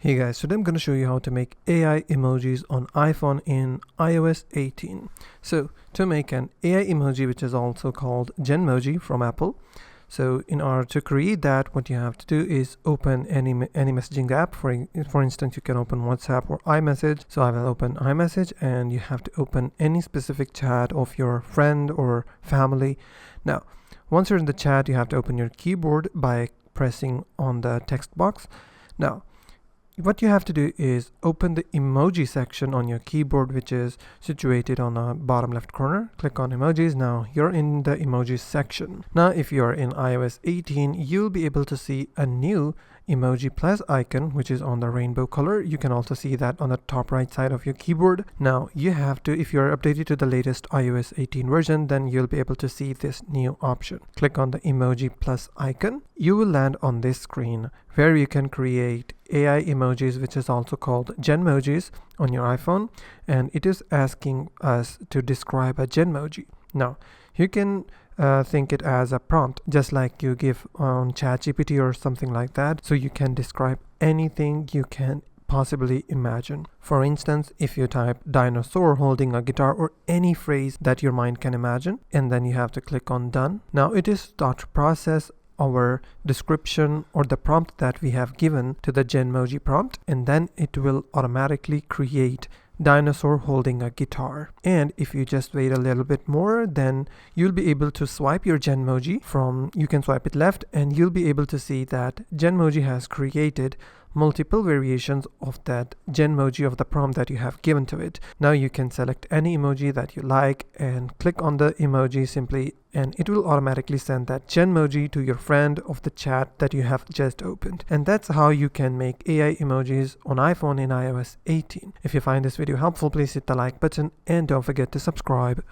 Hey guys, today I'm going to show you how to make AI emojis on iPhone in iOS 18. So to make an AI emoji, which is also called Genmoji from Apple. So in order to create that, what you have to do is open any messaging app. For instance, you can open WhatsApp or iMessage. So I will open iMessage, and you have to open any specific chat of your friend or family. Now, once you're in the chat, you have to open your keyboard by pressing on the text box. Now, what you have to do is open the emoji section on your keyboard, which is situated on the bottom left corner. Click on emojis. Now you're in the emojis section. Now if you're in iOS 18, you'll be able to see a new emoji plus icon, which is on the rainbow color. You can also see that on the top right side of your keyboard. Now you have to, if you're updated to the latest iOS 18 version, then you'll be able to see this new option. Click on the emoji plus icon. You will land on this screen where you can create AI emojis, which is also called Genmojis, on your iPhone, and it is asking us to describe a Genmoji. Now you can think it as a prompt, just like you give on ChatGPT or something like that. So you can describe anything you can possibly imagine. For instance, if you type dinosaur holding a guitar or any phrase that your mind can imagine, and then you have to click on done. Now it is start to process our description or the prompt that we have given to the Genmoji prompt, and then it will automatically create dinosaur holding a guitar. And if you just wait a little bit more, then you'll be able to swipe your Genmoji you can swipe it left, and you'll be able to see that Genmoji has created multiple variations of that Genmoji of the prompt that you have given to it. Now you can select any emoji that you like and click on the emoji simply, and it will automatically send that Genmoji to your friend of the chat that you have just opened. And that's how you can make AI emojis on iPhone in iOS 18. If you find this video helpful, please hit the like button and don't forget to subscribe.